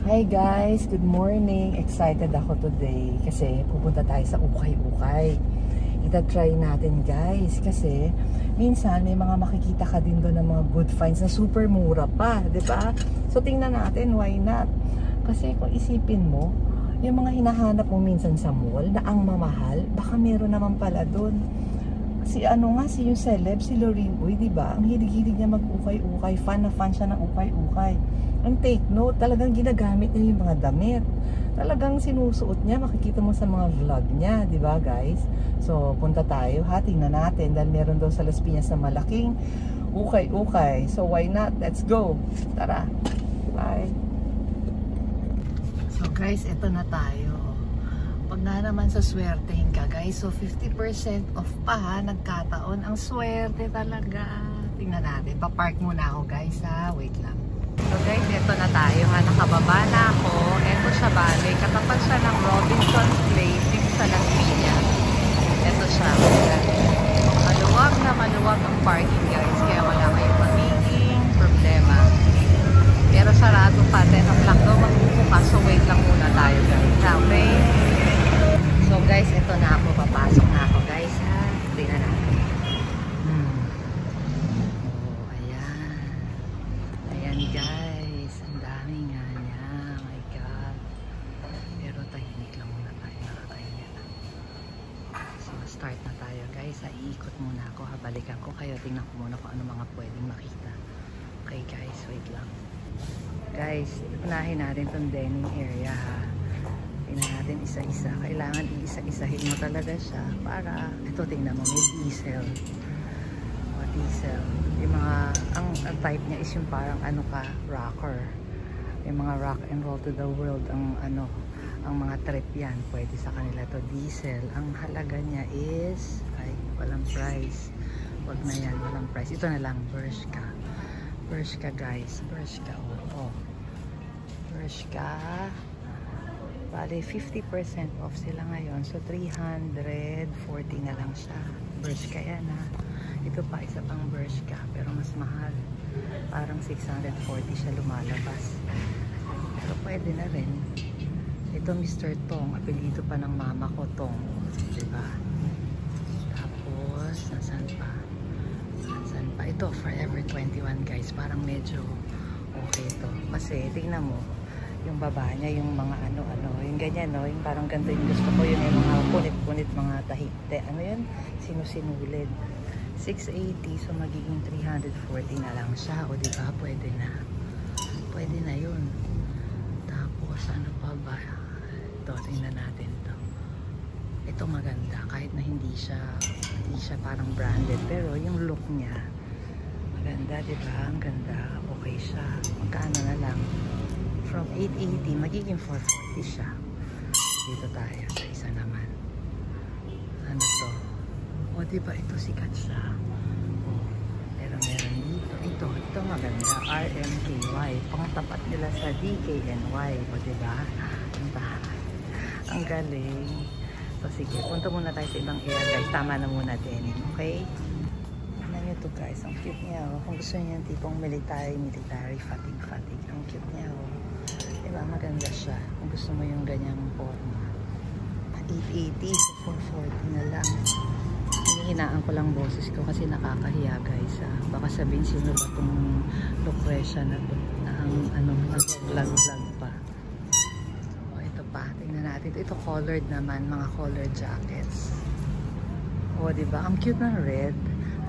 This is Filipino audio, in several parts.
Hi guys, good morning. Excited ako today kasi pupunta tayo sa ukay-ukay. Ita-try natin guys kasi minsan may mga makikita ka din doon ng mga good finds na super mura pa, 'di ba? So tingnan natin, why not? Kasi kung isipin mo, yung mga hinahanap mo minsan sa mall na ang mamahal, baka meron naman pala doon. Si yung celeb, si Loreen Uy, di ba? Ang hilig-hilig niya mag-ukay-ukay, fan na fan siya ng ukay-ukay. Ang take note, talagang ginagamit niya yung mga damit. Talagang sinusuot niya, makikita mo sa mga vlog niya, di ba guys? So, punta tayo, tingnan natin dahil meron daw sa Las Piñas na malaking ukay-ukay. So, why not? Let's go! Tara! Bye! So guys, eto na tayo. Pag na naman sa swertehin ka guys, so 50% off pa ha, nagkataon. Ang swerte talaga. Tingnan natin, papark muna ako guys ha, wait lang. So guys, eto na tayo ha, nakababa na ako. Eto siya bale, katapat siya ng Robinson's Place dito sa Las Piñas. Eto siya, maluwag ang parking guys, kaya wala kayong magiging problema. Pero sarado pa, 10 o'clock daw magbubukas, so wait lang muna tayo guys. Okay? So guys, ito na ako, papasok na ako guys ha. Tingnan natin. Oh, ayan. Ayan guys, ang dami nga niya. Oh my God. Pero tahimik lang muna tayo, nakakahiya. So start na tayo guys. Iikot muna ako, balikan ko kayo. Tingnan ko muna kung ano mga pwedeng makita. Okay guys, wait lang. Guys, unahin natin itong denim area ha. Tingnan natin isa-isa. Kailangan iisa-isahin mo talaga siya para, ito tingnan mo, may diesel. O, diesel. Yung mga, ang type niya is yung parang rocker. Yung mga rock and roll to the world, ang mga trip yan. Pwede sa kanila to diesel. Ang halaga niya is, walang price. Wag na yan, walang price. Ito na lang, Bershka. Bershka guys, Bershka. Oh. Bershka. Bale, 50% off sila ngayon. So, 340 na lang siya. Bershka yan ha. Ito pa, isa pang Bershka. Pero mas mahal. Parang 640 siya lumalabas. Pero pwede na rin. Ito Mr. Tong. Apelido pa ng mama ko, Tong. Diba? Tapos, nasan pa? Nasan pa? Ito, Forever 21 guys. Parang medyo okay ito. Kasi, tingnan mo. Yung baba niya, yung mga yung ganyan, no? Yung parang ganito yung gusto ko, yung mga punit-punit, mga tahite. Ano yun? Sinusinulid. 680, so magiging 340 na lang siya. O diba, pwede na. Pwede na yun. Tapos, ano pa ba? Ito, tingnan natin to. Ito maganda, kahit na hindi siya parang branded. Pero yung look niya, maganda, diba? Ang ganda. Okay siya. Magkano na lang? From 880, magiging 440 siya. Dito tayo sa isa naman. Ano to? O, diba ito sikat siya? O, pero meron dito. Ito maganda. RMKY. Pangtapat nila sa DKNY. O, diba? Ang galing. So, sige. Punta muna tayo sa ibang area, guys. Tama na muna din. Okay? Tignan nyo to, guys. Ang cute niya. O. Kung gusto niyo yung tipong military, fatigue. Ang cute niya. O. Diba, maganda siya. Kung gusto mo yung ganyang forma. 880, so 440 na lang. Hinihinaan ko lang boses ko kasi nakakahiya guys. Baka sabihin sino ba itong Lucrecia na to, na ang nag-vlog pa. O, ito pa. Tingnan natin. Ito colored naman, mga colored jackets. O, diba? Ang cute ng red.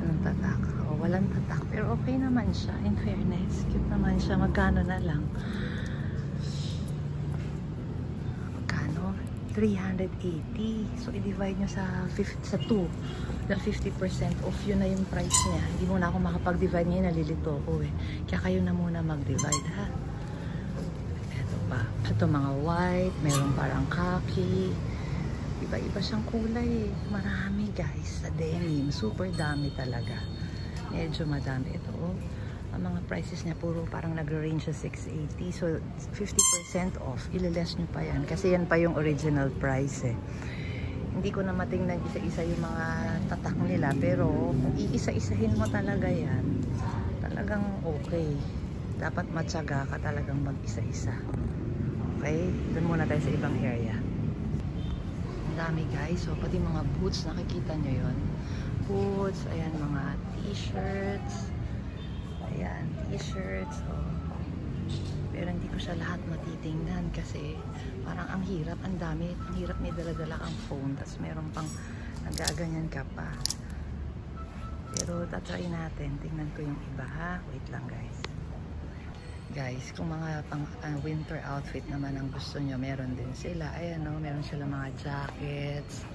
Anong tatak? O, walang tatak. Pero okay naman siya. In fairness, cute naman siya. Magkano na lang? 380. So, i-divide nyo sa 2. Dahil 50% off, yun na yung price niya. Hindi mo na ako makapag-divide niya, nalilito ako eh. Kaya kayo na muna mag-divide ha. Ito pa. Ito mga white, mayroong parang khaki. Iba-iba siyang kulay eh. Marami guys sa denim. Super dami talaga. Medyo madami. Ito oh. Ang mga prices niya puro parang nagre-range sa 680. So 50% off. Ililess nyo pa yan. Kasi yan pa yung original price eh. Hindi ko na matingnan isa-isa yung mga tatak nila. Pero kung iisa-isahin mo talaga yan, talagang okay. Dapat matyaga ka talagang mag-isa-isa. Okay? Doon muna tayo sa ibang area. Ang dami guys. So, pati mga boots. Nakikita nyo yun. Boots. Ayan, mga t-shirts. Ayan, t-shirts. Oh. Pero hindi ko siya lahat matitingnan kasi parang ang hirap, ang dami. Ang hirap may dala-dala kang phone. Tapos meron pang nagaganyan ka pa. Pero tatry natin. Tingnan ko yung iba ha. Wait lang guys. Guys, kung mga pang winter outfit naman ang gusto nyo, meron din sila. Ayan o, meron sila mga jackets,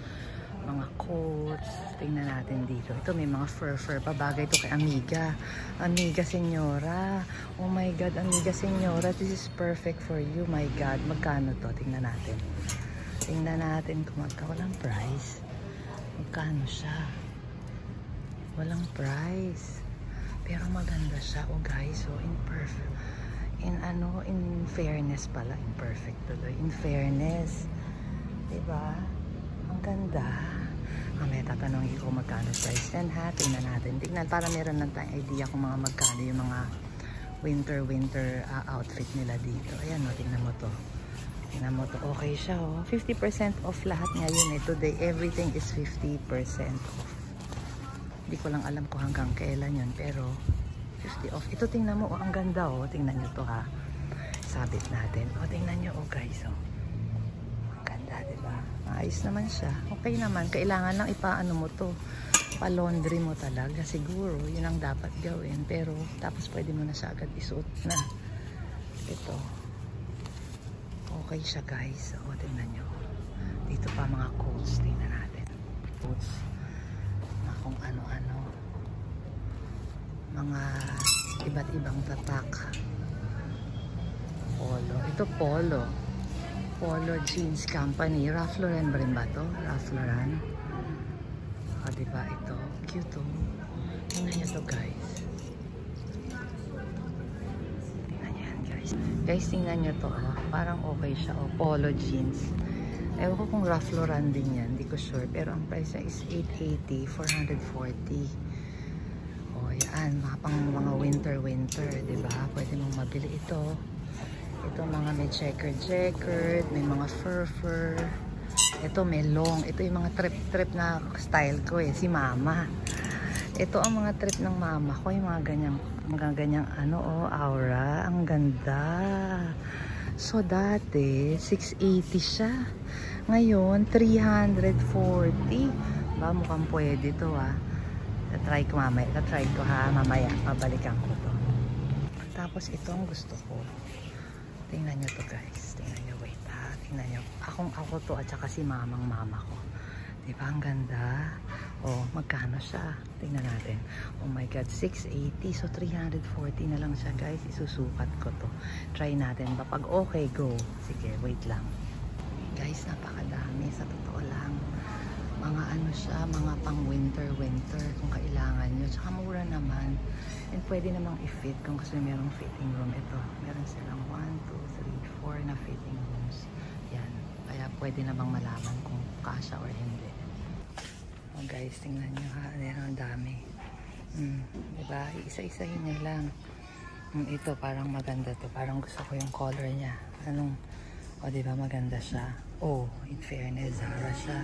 mga coats. Tingnan natin dito. Ito may mga fur pa. Bagay ito kay Amiga. Amiga Senyora. Oh my God, Amiga Senyora. This is perfect for you. My God, magkano to? Tingnan natin. Tingnan natin kung walang price. Magkano siya? Walang price. Pero maganda siya. Oh guys, so in fairness pala. Imperfect tuloy. In fairness. Diba? Ang ganda. May tatanungin ko magkano price yan ha. Tingnan natin. Tingnan para meron lang tayong idea kung mga magkano yung mga winter outfit nila dito. Ayan o, tingnan mo to. Tingnan mo to. Okay siya o. 50% off lahat ngayon eh. Today, everything is 50% off. Hindi ko lang alam kung hanggang kailan yun. Pero, 50 off. Ito tingnan mo. Oh, ang ganda oh. Tingnan nyo to ha. Sabit natin. Oh, tingnan nyo oh guys oh. Ang ganda diba? Ayos naman siya. Okay naman. Kailangan lang ipaano mo to. Pa-laundry mo talaga. Siguro. Yun ang dapat gawin. Pero tapos pwede mo na siya agad isuot na. Ito. Okay siya guys. O tingnan nyo. Dito pa mga coats. Tingnan natin. Coats. Mga kung ano-ano. Mga iba't ibang tatak. Polo. Ito polo. Polo Jeans Company. Ralph Lauren ba rin ba ito? Ralph Lauren. O diba ito? Cute oh. Tingnan nyo to guys. Tingnan nyo yan guys. Guys tingnan nyo to oh. Parang okay siya oh. Polo Jeans. Ewan ko kung Ralph Lauren din yan. Hindi ko sure. Pero ang price niya is $880. $440. Yan, mga winter, diba? Pwede mong mabili ito. Ito mga may checkered, may mga fur. Ito may long. Ito yung mga trip na style ko eh, si mama. Ito ang mga trip ng mama ko, yung mga ganyang ano oh, aura. Ang ganda. So dati, 680 siya. Ngayon, 340. Ba, mukhang pwede to ah. Try ko mamaya. Try ko ha. Mamaya. Mabalikan ko to. Tapos ito ang gusto ko. Tingnan nyo to guys. Tingnan nyo. Wait ha. Tingnan nyo. Ako to at saka si mama ko. Diba ang ganda? Oh, magkano siya? Tingnan natin. Oh my God. 680. So 340 na lang siya guys. Isusukat ko to. Try natin. Pag okay, go. Sige, wait lang. Guys, napakadami. Sa totoo lang. Mga ano siya, mga pang winter kung kailangan nyo. Tsaka mura naman. And pwede namang i-fit kung kasi merong fitting room. Ito, meron silang 1, 2, 3, 4 na fitting rooms. Yan. Kaya pwede namang malaman kung kasya or hindi. Oh guys, tingnan nyo ha. Ayan, ang dami. Diba? Isa-isahin nyo lang. Ito, parang maganda to. Parang gusto ko yung color niya. O diba maganda siya. Oh, in fairness, Zara siya.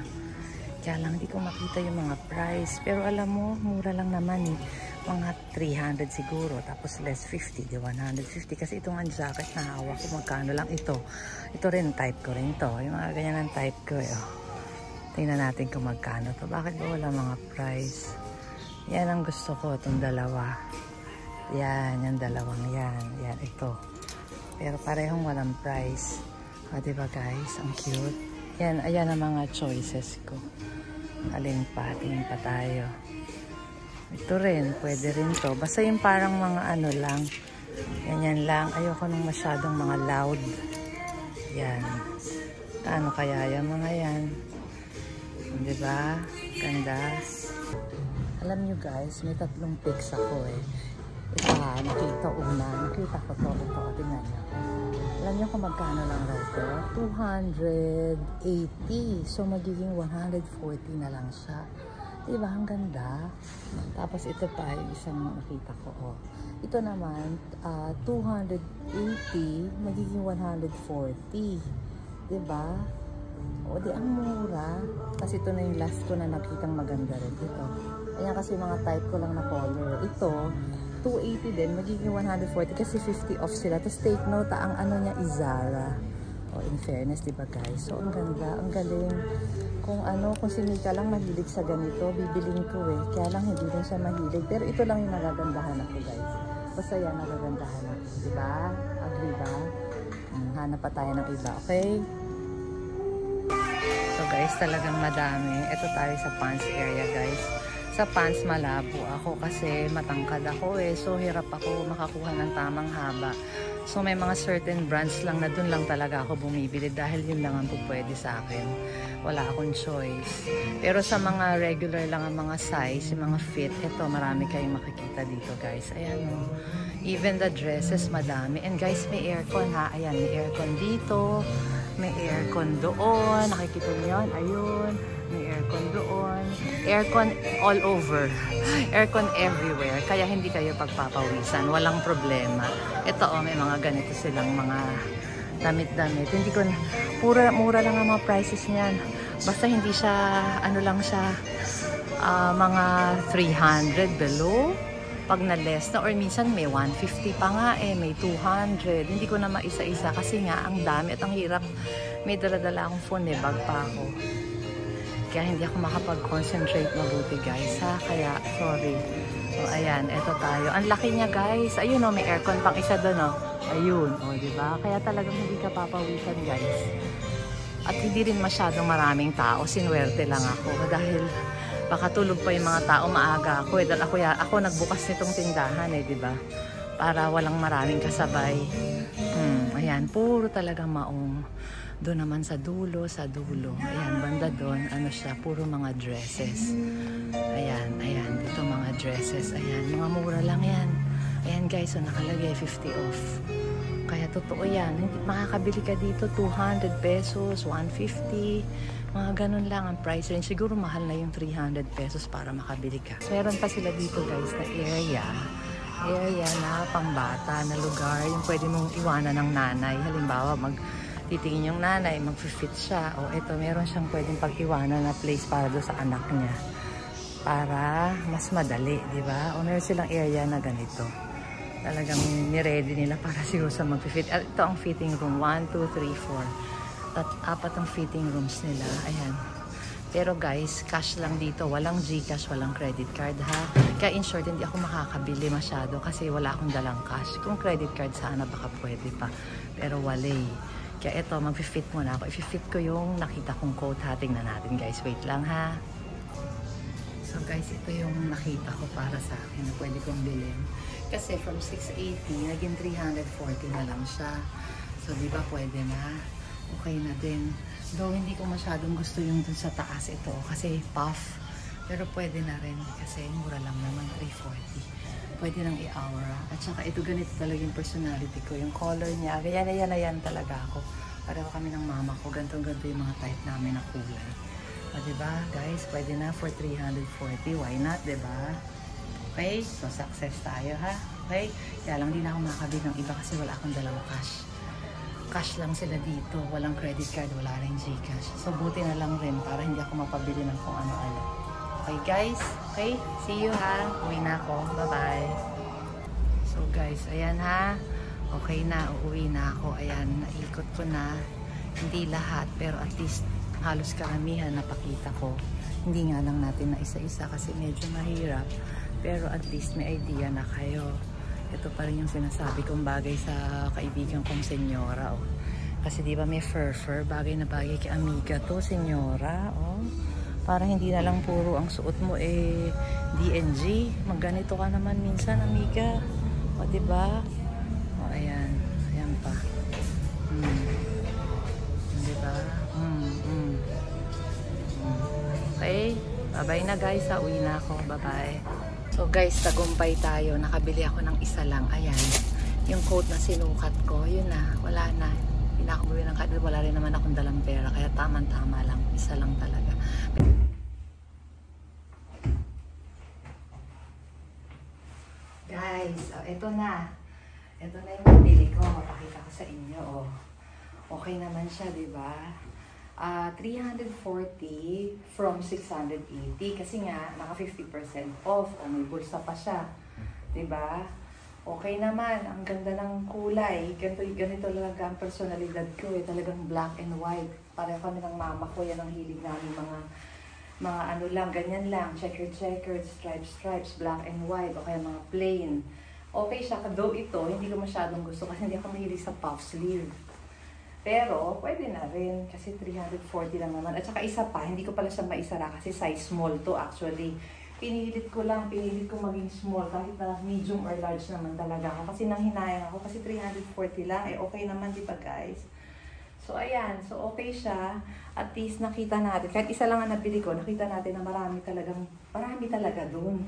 Kaya lang, hindi ko makita yung mga price. Pero alam mo, mura lang naman eh. Mga 300 siguro. Tapos less 50, di 150. Kasi itong ang jacket na hawak ko, magkano lang ito. Ito rin, type ko rin to. Yung mga ganyan ang type ko eh. Oh. Tingnan natin kung magkano to. Bakit ba wala mga price? Yan ang gusto ko, itong dalawa. Yan, yung dalawang yan. Yan, ito. Pero parehong walang price. O, diba guys? Ang cute. Yan, ayan ang mga choices ko. Alin pa, tingin pa tayo. Ito rin, pwede rin to. Basta yung parang mga ano lang. Ganyan lang. Ayoko nung masyadong mga loud. Yan. Ano kaya yung mga yan? Diba? Ganda. Alam nyo guys, may 3 pics ako eh. Ito ha, nakita ko to. Ito, tingnan nyo. Alam nyo kung magkano lang raw ito? 280. So, magiging 140 na lang siya. Diba? Ang ganda. Tapos ito pa yung isang nakita ko. Oh. Ito naman, 280, magiging 140. Diba? O, di ang mura. Kasi ito na yung last ko na nakitang maganda rin. Ito. Ayan kasi mga type ko lang na color. Ito, 280 din, magiging 140 kasi 50 off sila. Tapos take note, ang ano niya is Zara. O, in fairness, diba guys? So, ang ganda, ang galing. Kung ano, kung si Mika lang mahilig sa ganito, bibiling ko eh. Kaya lang hindi rin siya mahilig. Pero ito lang yung nagagandahan ako guys. Basta yan, nagagandahan ako. Diba? Agree ba? Hanap pa tayo ng iba, okay? So guys, talagang madami. Ito tayo sa pants area guys. Sa pants malabo ako kasi matangkad ako eh. So hirap ako makakuha ng tamang haba. So may mga certain brands lang na dun lang talaga ako bumibili dahil yun lang ang pwede sa akin. Wala akong choice. Pero sa mga regular lang ang mga size, yung mga fit, ito marami kayong makikita dito guys. Ayan o. Even the dresses madami. And guys, may aircon ha. Ayan, may aircon dito. May aircon doon. Nakikita niyo yun? Ayun. May aircon doon. Aircon all over. Aircon everywhere. Kaya hindi kayo pagpapawisan. Walang problema. Ito may mga ganito silang mga damit-damit. Hindi ko, mura lang ang mga prices niyan. Basta hindi siya, ano lang siya, mga 300 below. Pag na less na, or minsan may 150 pa nga eh, may 200. Hindi ko na maisa-isa kasi nga ang dami at ang hirap. May dala-dala akong phone, may bag pa ako. Kaya hindi ako makapag-concentrate mabuti guys ha. Kaya sorry. So ayan, eto tayo. Ang laki niya guys. Ayun may aircon pang isa doon Ayun, diba? Kaya talagang hindi ka papawisan guys. At hindi rin masyadong maraming tao. Sinuwerte lang ako dahil baka tulog pa yung mga tao, maaga ako dahil ako nagbukas nitong tindahan diba? Para walang maraming kasabay. Ayan, puro talagang maong. Doon naman sa dulo. Ayan, banda doon, ano siya, puro mga dresses. Ayan, dito mga dresses. Ayan, mga mura lang yan. Ayan guys, so nakalagay 50 off. Kaya totoo yan. Makakabili ka dito 200 pesos, 150. Mga ganun lang ang price range. Siguro mahal na yung 300 pesos para makabili ka. So, meron pa sila dito guys na area na pambata na lugar. Yung pwede mong iwanan ng nanay. Halimbawa, titingin yung nanay, mag-fit siya. O ito, meron siyang pwedeng pag-iwanan na place para doon sa anak niya. Para mas madali, di ba? O meron silang area na ganito. Talagang niready nila para siguro sa mag-fit. At ito ang fitting room. 1, 2, 3, 4. At 4 ang fitting rooms nila. Ayan. Pero guys, cash lang dito. Walang GCash, walang credit card ha. Kaya in short, hindi ako makakabili masyado kasi wala akong dalang cash. Kung credit card sana baka pwede pa. Pero wala Kaya ito, mag-fit muna ako. I-fit ko yung nakita kong quote ha. Tingnan natin guys. Wait lang ha. So guys, ito yung nakita ko para sa akin na pwede kong bilhin. Kasi from 680, naging 340 na lang siya. So di ba pwede na? Okay na din. Though hindi ko masyadong gusto yung dun sa taas ito. Kasi puff. Pero pwede na rin. Kasi mura lang naman, 340. Pwede nang i-aura. At saka ito ganito talaga yung personality ko. Yung color niya, yan talaga ako. Pareho kami ng mama ko. Gantong-ganto yung mga type namin na kulay. O diba guys, pwede na for 340. Why not, diba? Okay, so success tayo ha. Okay, kaya lang di na ako makakabili ng iba kasi wala akong dalang cash. Cash lang sila dito. Walang credit card, wala rin GCash. So buti na lang rin para hindi ako mapabili ng kung ano-ano. Okay guys, okay, see you ha. Uwi na ako, bye-bye. So guys, ayan ha. Okay na, uuwi na ako. Ayan, naikot ko na. Hindi lahat, pero at least halos karamihan napakita ko. Hindi nga lang natin na isa-isa kasi medyo mahirap. Pero at least may idea na kayo. Ito pa rin yung sinasabi kong bagay sa kaibigan kong senyora. Oh. Kasi di ba may fur-fur, bagay na bagay kay amiga to, senyora. Oh. Para hindi na lang puro ang suot mo DNG. Magganito ka naman minsan, amiga. O, diba? O, ayan. Ayan pa. Diba? Okay. Bye-bye na guys. Uwi na ako. Bye-bye. So guys, tagumpay tayo. Nakabili ako ng isa lang. Ayan. Yung coat na sinukat ko, yun na. Wala na. Hindi na ako bumili ng card. Wala rin naman akong dalang pera. Kaya tama-tama lang. Isa lang talaga. Guys, ito na. Ito na yung nabili ko. Mapakita ko sa inyo. Oh. Okay naman siya, di ba? 340 from 680 kasi nga naka 50% off. O may bulsa pa siya. Di ba? Okay naman. Ang ganda ng kulay. Ganito talaga ang personalidad ko eh. Talagang black and white. Pareho kami ng mama ko. Yan ang hilig namin mga ano lang, ganyan lang, checkered, stripes, black and white, o kaya mga plain. Okay siya, though ito, hindi ko masyadong gusto kasi hindi ako mahilig sa puff sleeve. Pero, pwede na rin, kasi 340 lang naman. At saka isa pa, hindi ko pala siya maisara kasi size small to actually. Pinilit ko maging small, kahit na medium or large naman talaga ako. Kasi nanghinayang ako, kasi 340 lang, okay naman, di ba guys? So, ayan. So, okay siya. At least nakita natin. Kahit isa lang ang nabili ko, nakita natin na marami talaga dun.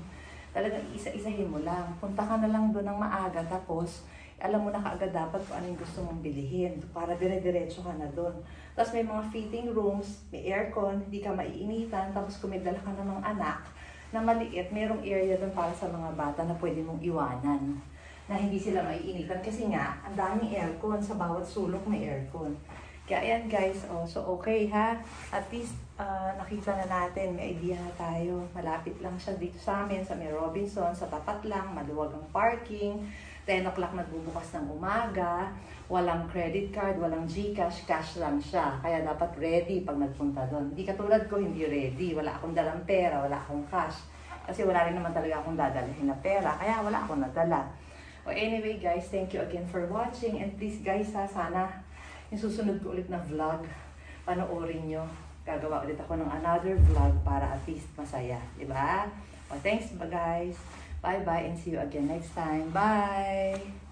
Talagang isa-isahin mo lang. Punta ka na lang dun ng maaga. Tapos, alam mo na kaagad dapat kung ano yung gusto mong bilihin. Para dire-diretso ka na dun. Tapos, may mga fitting rooms, may aircon, hindi ka maiinitan. Tapos, kung may dala ka namang anak na maliit, mayroong area dun para sa mga bata na pwede mong iwanan. Na hindi sila maiinitan. Kasi nga, ang daming aircon. Sa bawat sulok may aircon. Kaya ayan guys, so okay ha. At least nakita na natin, may idea na tayo. Malapit lang siya dito sa amin, sa may Robinson, sa tapat lang, maluwag ang parking. 10 o'clock nagbubukas ng umaga, walang credit card, walang GCash, cash lang siya. Kaya dapat ready pag nagpunta doon. Hindi katulad ko, hindi ready. Wala akong dalang pera, wala akong cash. Kasi wala rin naman talaga akong dadalhin na pera, kaya wala akong nadala. Anyway guys, thank you again for watching. And please guys sana yung susunod ko ulit na vlog, panoorin nyo. Gagawa ulit ako ng another vlog para at least masaya. Diba? Thanks guys. Bye-bye and see you again next time. Bye!